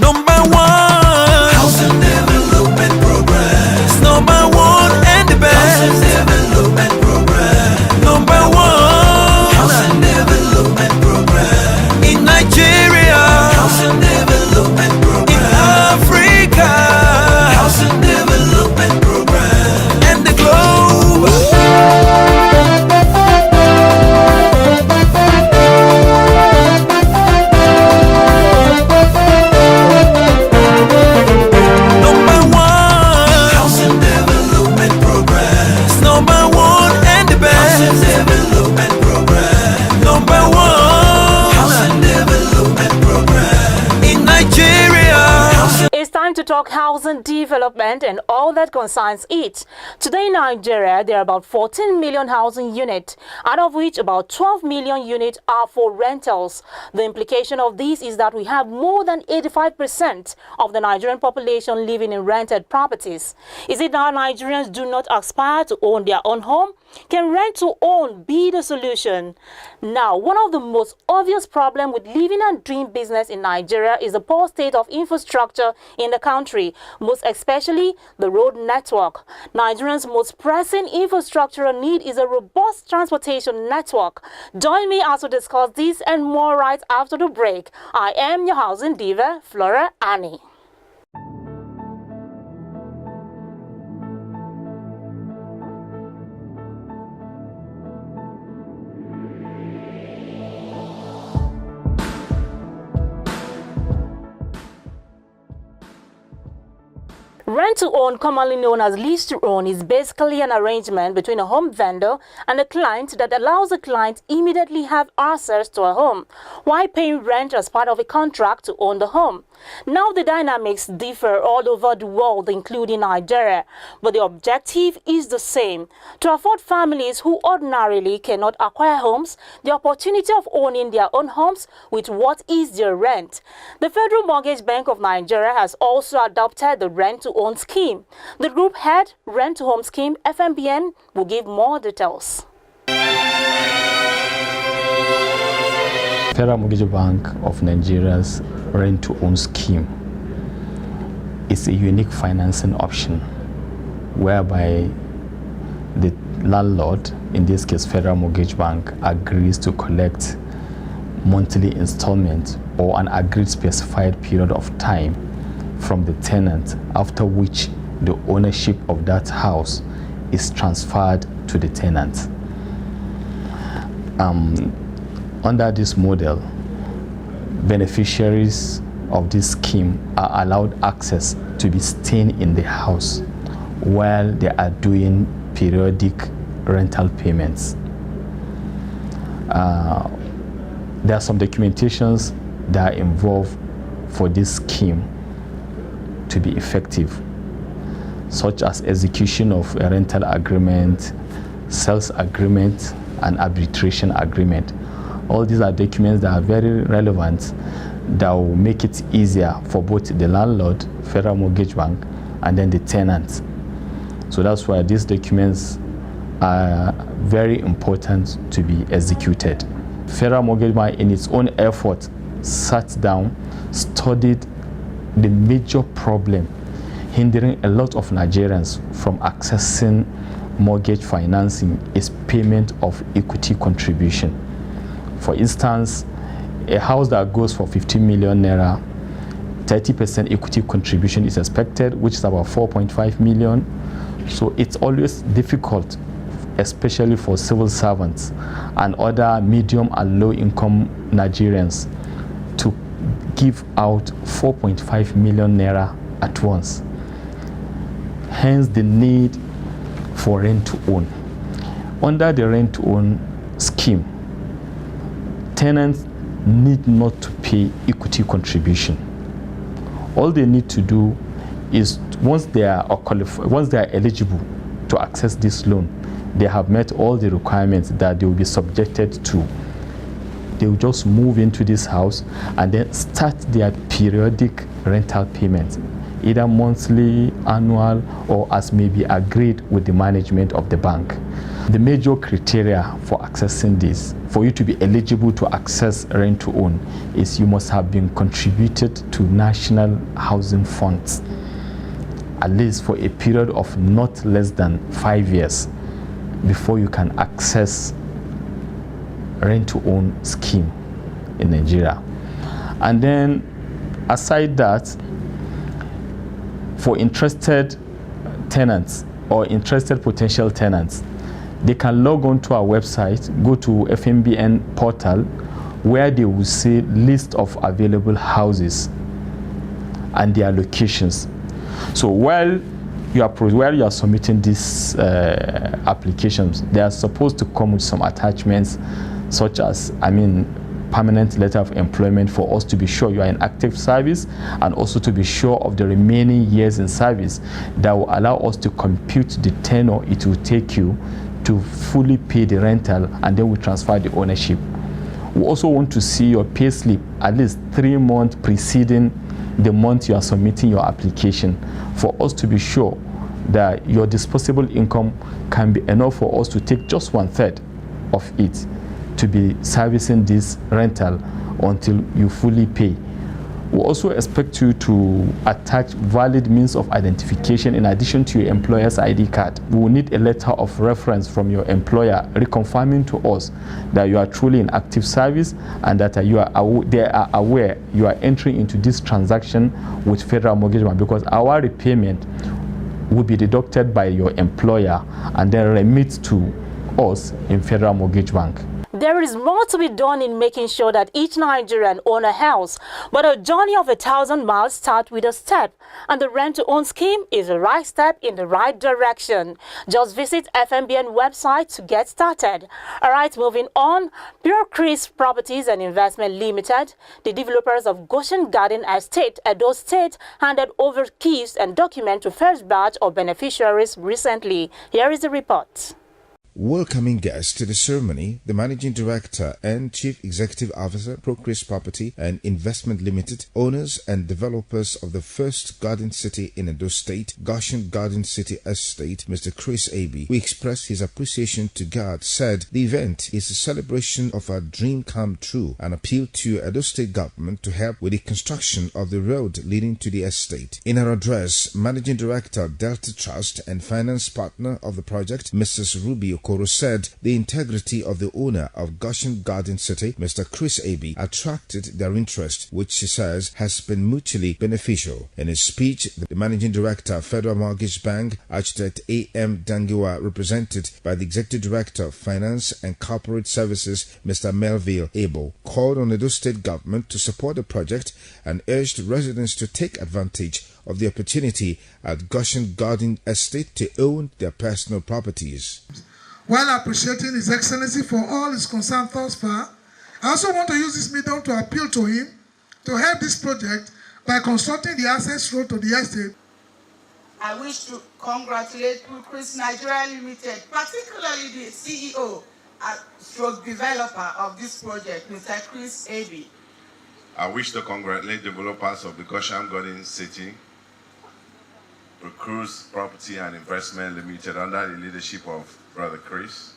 Number one, housing development program. It's number one and the best. Housing development program. Number one, housing development program. In Nigeria, housing development program. In Africa, housing development program. And the globe. To talk housing development and all that concerns it. Today in Nigeria, there are about 14 million housing units, out of which about 12 million units are for rentals. The implication of this is that we have more than 85% of the Nigerian population living in rented properties. Is it that Nigerians do not aspire to own their own home? Can rent to own be the solution? Now, one of the most obvious problems with living and doing business in Nigeria is the poor state of infrastructure in the country, most especially the road network. Nigerians' most pressing infrastructural need is a robust transportation network. Join me as we discuss this and more right after the break. I am your housing diva, Flora Annie. Rent to own, commonly known as lease to own, is basically an arrangement between a home vendor and a client that allows the client immediately have access to a home, while paying rent as part of a contract to own the home. Now the dynamics differ all over the world, including Nigeria, but the objective is the same: to afford families who ordinarily cannot acquire homes the opportunity of owning their own homes with what is their rent. The Federal Mortgage Bank of Nigeria has also adopted the rent to own scheme. The group head, Rent to Home Scheme, FMBN, will give more details. Federal Mortgage Bank of Nigeria's Rent to Own scheme is a unique financing option whereby the landlord, in this case Federal Mortgage Bank, agrees to collect monthly installment or an agreed specified period of time from the tenant, after which the ownership of that house is transferred to the tenant. Under this model, beneficiaries of this scheme are allowed access to be staying in the house while they are doing periodic rental payments. There are some documentations that are involved for this scheme to be effective, such as execution of a rental agreement, sales agreement, and arbitration agreement. All these are documents that are very relevant that will make it easier for both the landlord, Federal Mortgage Bank, and then the tenant. So that's why these documents are very important to be executed. Federal Mortgage Bank, in its own effort, sat down, studied the major problem hindering a lot of Nigerians from accessing mortgage financing is payment of equity contribution. For instance, a house that goes for 15 million naira, 30% equity contribution is expected, which is about 4.5 million. So it's always difficult, especially for civil servants and other medium and low income Nigerians, to give out 4.5 million naira at once. Hence the need for rent to own. Under the rent to own scheme, tenants need not to pay equity contribution. All they need to do is, once they are eligible to access this loan, they have met all the requirements that they will be subjected to. They will just move into this house and then start their periodic rental payments. either monthly, annual, or as may be agreed with the management of the bank. The major criteria for accessing this, for you to be eligible to access rent to own, is you must have been contributed to national housing funds at least for a period of not less than 5 years before you can access rent to own scheme in Nigeria. And then aside that, for interested tenants or interested potential tenants, they can log on to our website, go to FMBN portal, where they will see list of available houses and their locations. So while you are submitting these applications, they are supposed to come with some attachments, such as, permanent letter of employment, for us to be sure you are in active service, and also to be sure of the remaining years in service that will allow us to compute the tenure it will take you to fully pay the rental, and then we transfer the ownership. We also want to see your pay slip at least 3 months preceding the month you are submitting your application, for us to be sure that your disposable income can be enough for us to take just 1/3 of it to be servicing this rental until you fully pay. We also expect you to attach valid means of identification in addition to your employer's ID card. We will need a letter of reference from your employer reconfirming to us that you are truly in active service and that they are aware you are entering into this transaction with Federal Mortgage Bank, because our repayment will be deducted by your employer and then remit to us in Federal Mortgage Bank. There is more to be done in making sure that each Nigerian own a house, but a journey of 1,000 miles starts with a step, and the rent-to-own scheme is the right step in the right direction. Just visit FMBN website to get started. All right, moving on. Pure Chris Properties and Investment Limited, the developers of Goshen Garden Estate, Edo State, handed over keys and documents to first batch of beneficiaries recently. Here is the report. Welcoming guests to the ceremony, the Managing Director and Chief Executive Officer, Progress Property and Investment Limited, owners and developers of the first garden city in Edo State, Goshen Garden City Estate, Mr. Chris Abi, who expressed his appreciation to God, said the event is a celebration of our dream come true and appealed to Edo State government to help with the construction of the road leading to the estate. In her address, Managing Director, Delta Trust and finance partner of the project, Mrs. Ruby Okoro, said the integrity of the owner of Goshen Garden City, Mr. Chris Abi, attracted their interest, which she says has been mutually beneficial. In his speech, the Managing Director, Federal Mortgage Bank, Architect A.M. Dangiwa, represented by the Executive Director of Finance and Corporate Services, Mr. Melville Abel, called on the Edo State government to support the project and urged residents to take advantage of the opportunity at Goshen Garden Estate to own their personal properties. While appreciating His Excellency for all his concern thus far, I also want to use this medium to appeal to him to help this project by constructing the access road to the estate. I wish to congratulate Chris Nigeria Limited, particularly the CEO and stroke developer of this project, Mr. Chris Abi. I wish to congratulate developers of the Goshen Garden City, Cruise Property and Investment Limited, under the leadership of Brother Chris.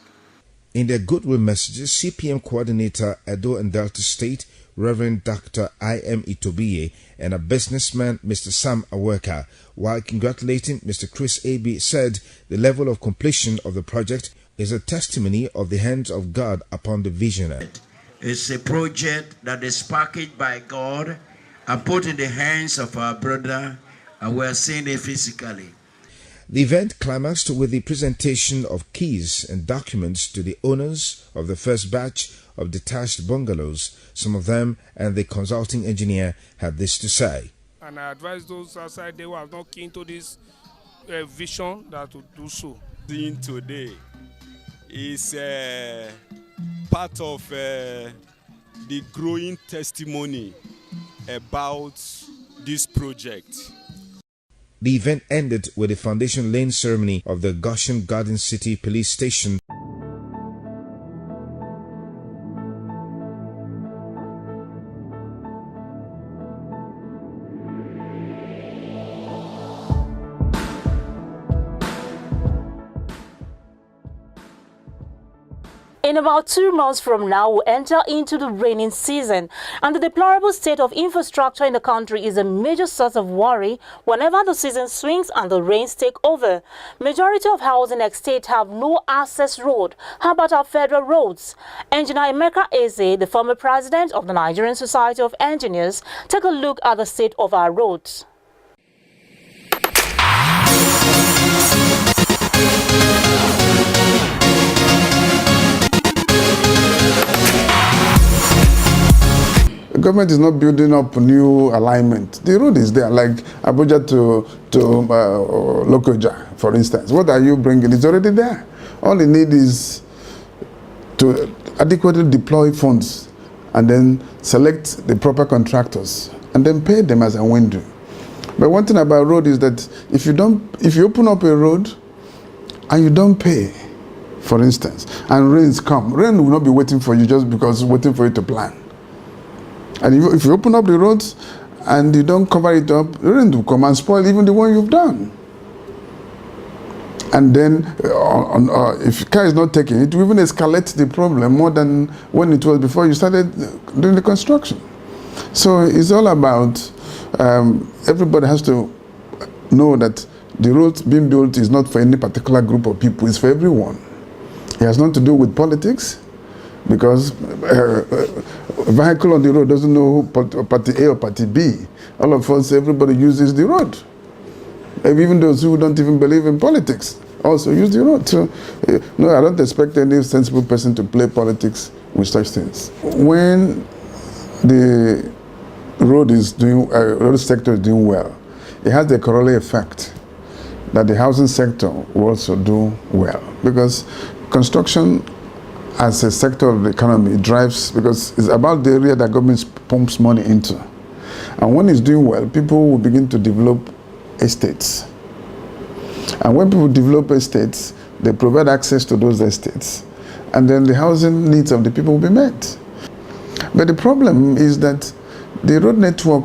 In their goodwill messages, CPM Coordinator, Edo and Delta State, Reverend Dr. I.M. Itobiye, and a businessman, Mr. Sam Aweka, while congratulating Mr. Chris Abi, said the level of completion of the project is a testimony of the hands of God upon the visionary. It's a project that is packaged by God and put in the hands of our brother, and we're seeing it physically. The event climaxed with the presentation of keys and documents to the owners of the first batch of detached bungalows. Some of them and the consulting engineer had this to say. And I advise those outside there who are not keen to this vision that to do so. Seeing today is part of the growing testimony about this project. The event ended with the foundation laying ceremony of the Goshen Garden City Police Station. In about 2 months from now, we'll enter into the raining season, and the deplorable state of infrastructure in the country is a major source of worry whenever the season swings and the rains take over. Majority of housing estates have no access road. How about our federal roads? Engineer Emeka Eze, the former president of the Nigerian Society of Engineers, take a look at the state of our roads. The government is not building up new alignment. The road is there, like Abuja to Lokoja, for instance. What are you bringing? It's already there. All you need is to adequately deploy funds and then select the proper contractors and then pay them as a window. But one thing about road is that if you open up a road and you don't pay, for instance, and rains come, rain will not be waiting for you just because it's waiting for you to plan. And if you open up the roads and you don't cover it up, the rain will come and spoil even the one you've done. And then if care is not taken, it will even escalate the problem more than when it was before you started doing the construction. So it's all about everybody has to know that the road being built is not for any particular group of people, it's for everyone. It has nothing to do with politics, because a vehicle on the road doesn't know party A or party B. All of us, everybody uses the road. Even those who don't even believe in politics also use the road. So, no, I don't expect any sensible person to play politics with such things. When the road sector is doing well, it has the corollary effect that the housing sector will also do well, because construction as a sector of the economy drives, because it's about the area that government pumps money into. And when it's doing well, people will begin to develop estates. And when people develop estates, they provide access to those estates. And then the housing needs of the people will be met. But the problem is that the road network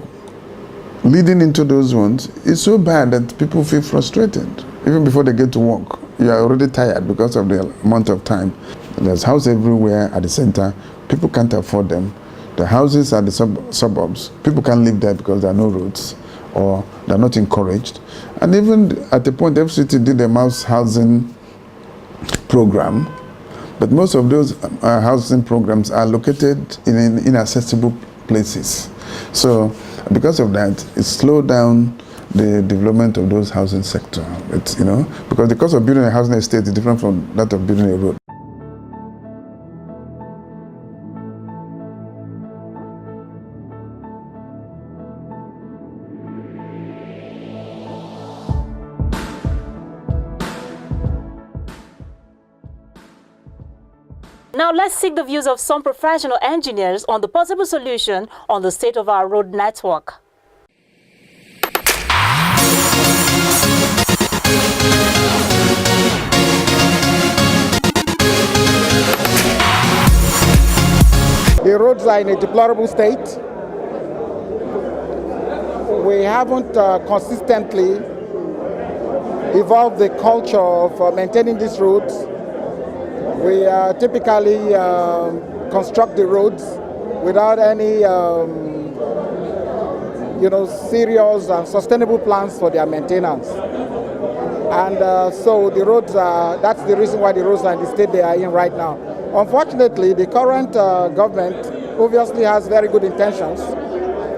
leading into those ones is so bad that people feel frustrated. Even before they get to work, you are already tired because of the amount of time. There's houses everywhere at the center. People can't afford them. The houses at the suburbs, people can't live there because there are no roads or they're not encouraged. And even at the point, FCT did a mass housing program, but most of those housing programs are located in inaccessible places. So because of that, it slowed down the development of those housing sector. It's, because the cost of building a housing estate is different from that of building a road. Now let's seek the views of some professional engineers on the possible solution on the state of our road network. The roads are in a deplorable state. We haven't consistently evolved the culture of maintaining these roads. We typically construct the roads without any, serious and sustainable plans for their maintenance. And so the roads that's the reason why the roads are in the state they are in right now. Unfortunately, the current government obviously has very good intentions.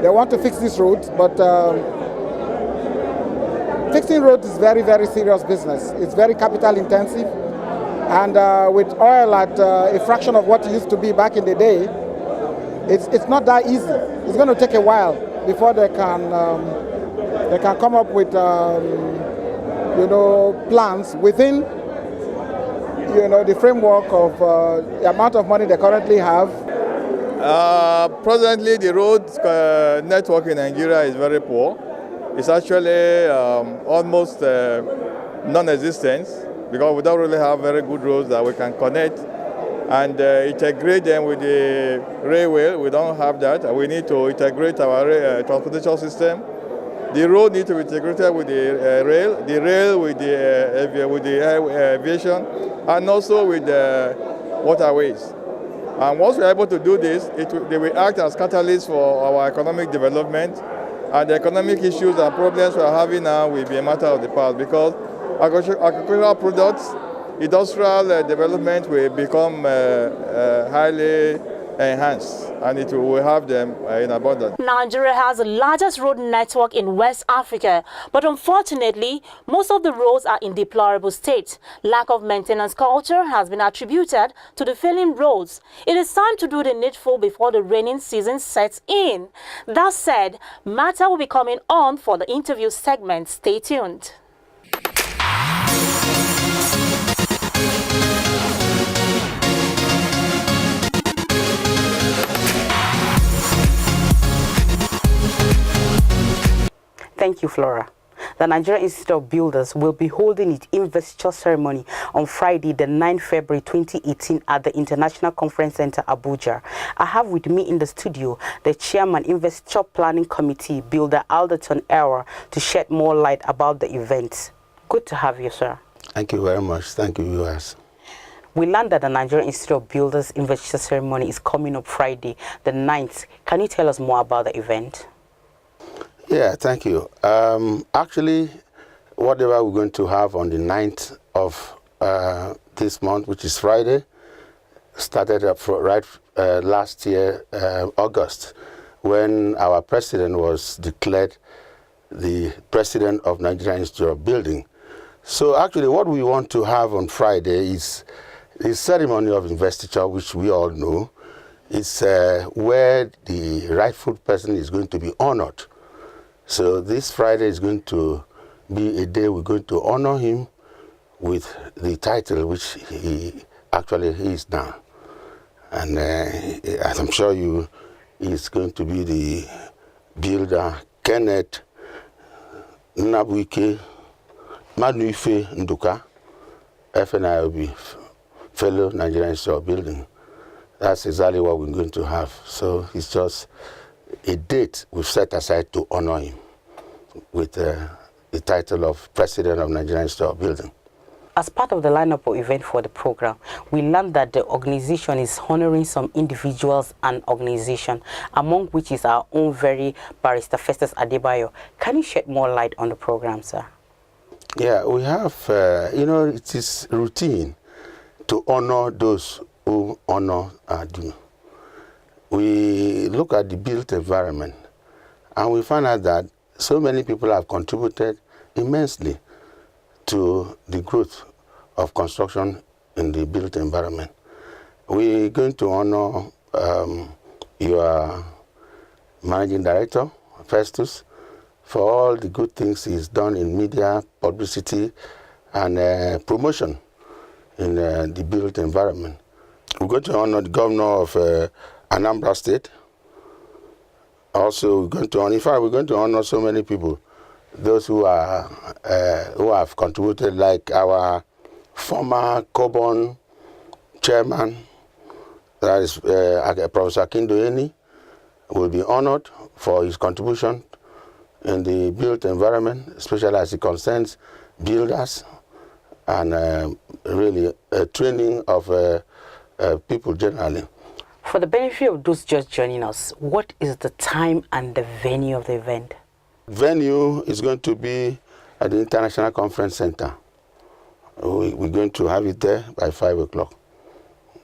They want to fix these roads, but fixing roads is very, very serious business. It's very capital intensive. And with oil at a fraction of what it used to be back in the day, it's not that easy. It's going to take a while before they can come up with plans within the framework of the amount of money they currently have. Presently, the road network in Nigeria is very poor. It's actually almost non-existent, because we don't really have very good roads that we can connect and integrate them with the railway. We don't have that. We need to integrate our transportation system. The road needs to be integrated with the rail with the aviation, and also with the waterways. And once we're able to do this, they will act as catalysts for our economic development, and the economic issues and problems we're having now will be a matter of the past, because agricultural products, industrial development will become highly enhanced, and it will have them in abundance. Nigeria has the largest road network in West Africa, but unfortunately, most of the roads are in deplorable state. Lack of maintenance culture has been attributed to the failing roads. It is time to do the needful before the raining season sets in. That said, matter will be coming on for the interview segment. Stay tuned. Thank you, Flora. The Nigerian Institute of Builders will be holding its investiture ceremony on Friday, the 9th February 2018 at the International Conference Center, Abuja. I have with me in the studio the Chairman, Investiture Planning Committee, Builder Alderton Era, to shed more light about the event. Good to have you, sir. Thank you very much. Thank you, viewers. We learned that the Nigerian Institute of Builders investiture ceremony is coming up Friday, the 9th. Can you tell us more about the event? Yeah, thank you. Actually, whatever we're going to have on the 9th of this month, which is Friday, started up last year, August, when our president was declared the president of Nigerian Institute of Building. So actually what we want to have on Friday is the ceremony of investiture, which we all know. It's where the rightful person is going to be honored. So this Friday is going to be a day we're going to honor him with the title which he is now. And as I'm sure you, he's going to be the builder Kenneth Nnabuike Manuife Nduka, FNIOB, fellow Nigerian Institute of Building. That's exactly what we're going to have. So it's just a date we've set aside to honor him with the title of President of Nigerian Institute of Building. As part of the lineup of event for the program, we learned that the organization is honoring some individuals and organizations, among which is our own very Barrister Festus Adebayo. Can you shed more light on the program, sir? Yeah, we have, it is routine to honor those who honor are due. We look at the built environment and we find out that so many people have contributed immensely to the growth of construction in the built environment. We're going to honor your Managing Director, Festus, for all the good things he's done in media, publicity, and promotion in the built environment. We're going to honor the Governor of Anambra State. Also, we're going to honor so many people, those who have contributed, like our former Cobon chairman, that is Professor Akindoyeni, will be honored for his contribution in the built environment, especially as it concerns builders and really training of people generally. For the benefit of those just joining us, what is the time and the venue of the event? Venue is going to be at the International Conference Center. We're going to have it there by 5 o'clock.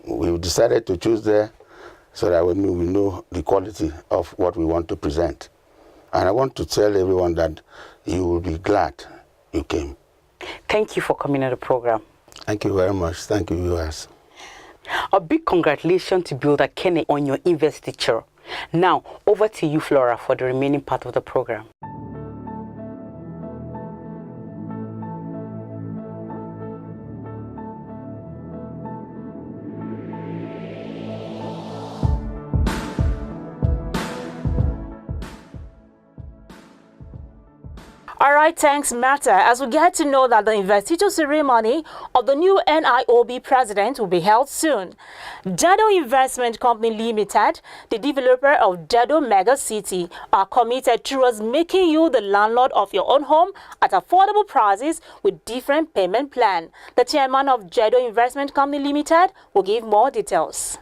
We decided to choose there so that we know the quality of what we want to present. And I want to tell everyone that you will be glad you came. Thank you for coming on the program. Thank you very much. Thank you, viewers. A big congratulations to Builder Kenneth on your investiture. Now, over to you, Flora, for the remaining part of the program. All right, thanks, Martha. As we get to know that the investiture ceremony of the new NIOB president will be held soon. Jado Investment Company Limited, the developer of Jado Mega City, are committed towards making you the landlord of your own home at affordable prices with different payment plan. The chairman of Jado Investment Company Limited will give more details.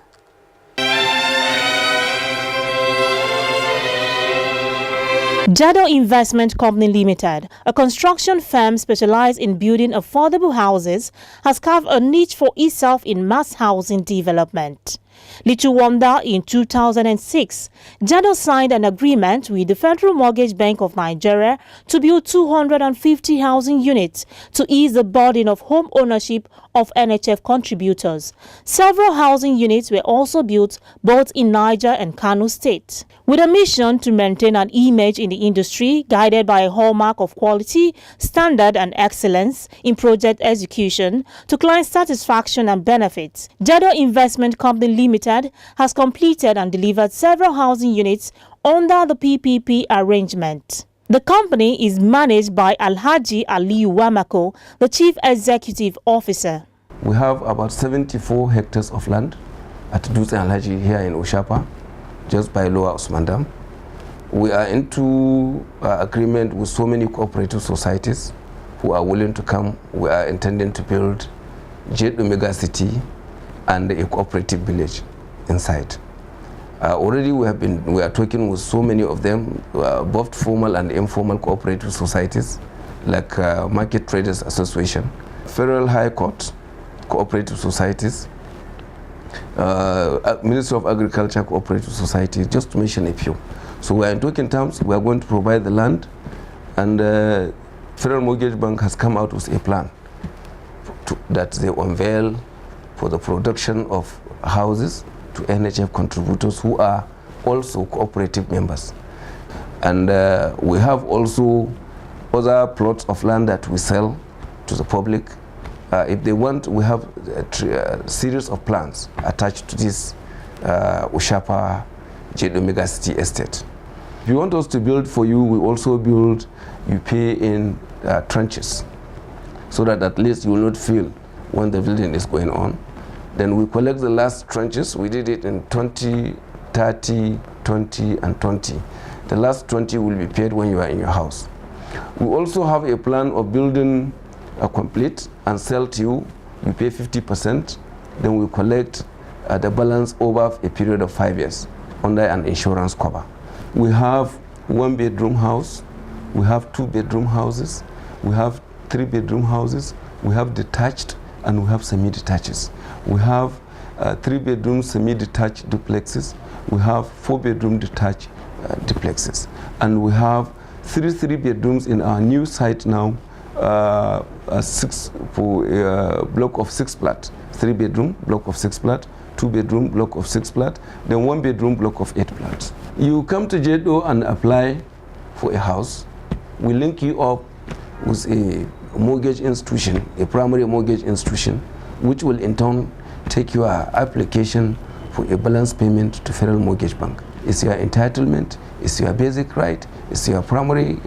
Jado Investment Company Limited, a construction firm specialized in building affordable houses, has carved a niche for itself in mass housing development. Little wonder, in 2006, Jado signed an agreement with the Federal Mortgage Bank of Nigeria to build 250 housing units to ease the burden of home ownership of NHF contributors. Several housing units were also built both in Niger and Kano State. With a mission to maintain an image in the industry guided by a hallmark of quality, standard and excellence in project execution to client satisfaction and benefits, Jado Investment Company Limited has completed and delivered several housing units under the PPP arrangement. The company is managed by Alhaji Aliyu Wamako, the Chief Executive Officer. We have about 74 hectares of land at Dutse Alhaji here in Ushapa, just by Lower Usman Dam. We are into agreement with so many cooperative societies who are willing to come. We are intending to build Jado Mega City and a cooperative village inside. Already we are talking with so many of them, both formal and informal cooperative societies like Market Traders Association, Federal High Court, cooperative societies, Ministry of Agriculture cooperative society, just to mention a few. So we are in talking terms. We are going to provide the land, and Federal Mortgage Bank has come out with a plan that they unveil for the production of houses to NHF contributors who are also cooperative members. And we have also other plots of land that we sell to the public. If they want, we have a series of plans attached to this Ushapa Jado Mega City Estate. If you want us to build for you, we also build, you pay in tranches, so that at least you will not feel when the building is going on. Then we collect the last tranches. We did it in 20, 30, 20, and 20. The last 20 will be paid when you are in your house. We also have a plan of building a complete and sell to you. You pay 50%. Then we collect the balance over a period of 5 years under an insurance cover. We have 1-bedroom house. We have 2-bedroom houses. We have 3-bedroom houses. We have detached and we have semi-detaches. We have 3-bedroom semi-detached duplexes. We have 4-bedroom detached duplexes. And we have 3 bedrooms in our new site now, block of 6 plat. 3-bedroom block of 6 plat, 2-bedroom block of 6 plat, then 1-bedroom block of 8 plats. You come to Jado and apply for a house. We link you up with a mortgage institution, a primary mortgage institution, which will in turn take your application for a balance payment to Federal Mortgage Bank. It's your entitlement, it's your basic right, it's your primary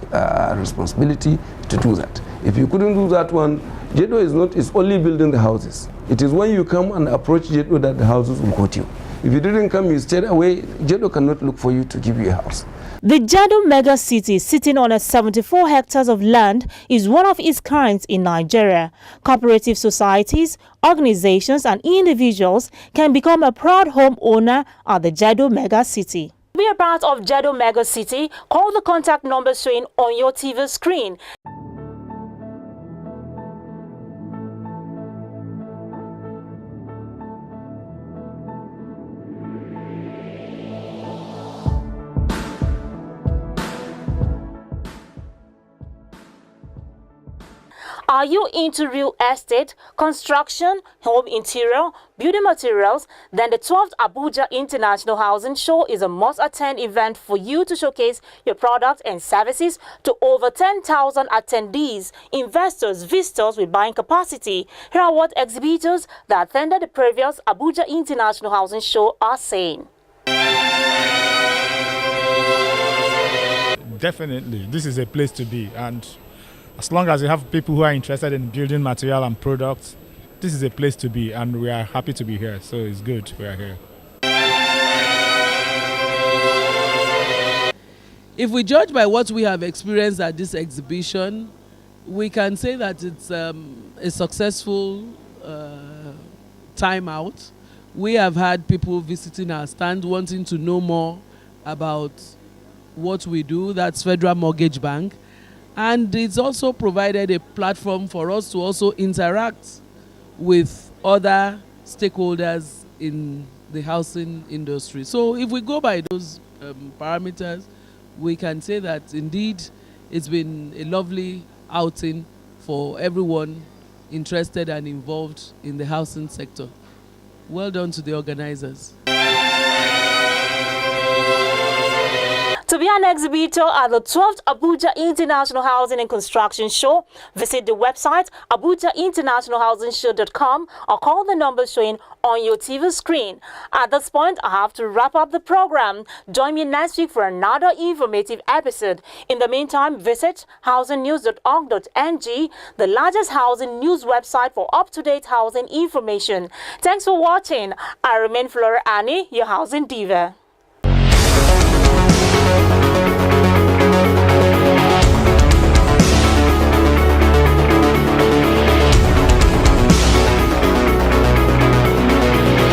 responsibility to do that. If you couldn't do that one, Jado is only building the houses. It is when you come and approach Jado that the houses will go to you. If you didn't come, you stayed away, Jado cannot look for you to give you a house. The Jado Mega City, sitting on 74 hectares of land, is one of its kinds in Nigeria. Cooperative societies, organizations, and individuals can become a proud homeowner at the Jado Mega City. To be a part of Jado Mega City, call the contact number showing on your TV screen. Are you into real estate, construction, home interior, building materials? Then the 12th Abuja International Housing Show is a must-attend event for you to showcase your products and services to over 10,000 attendees, investors, visitors with buying capacity. Here are what exhibitors that attended the previous Abuja International Housing Show are saying. definitely, this is a place to be. And as long as you have people who are interested in building material and products, this is a place to be, and we are happy to be here. So it's good we are here. If we judge by what we have experienced at this exhibition, we can say that it's a successful time out. We have had people visiting our stand wanting to know more about what we do. That's Federal Mortgage Bank. And it's also provided a platform for us to also interact with other stakeholders in the housing industry. So if we go by those parameters, we can say that indeed it's been a lovely outing for everyone interested and involved in the housing sector. Well done to the organizers. To be an exhibitor at the 12th Abuja International Housing and Construction Show, visit the website abujainternationalhousingshow.com or call the number showing on your TV screen. At this point, I have to wrap up the program. Join me next week for another informative episode. In the meantime, visit housingnews.org.ng, the largest housing news website for up-to-date housing information. Thanks for watching. I remain Flora Annie, your housing diva.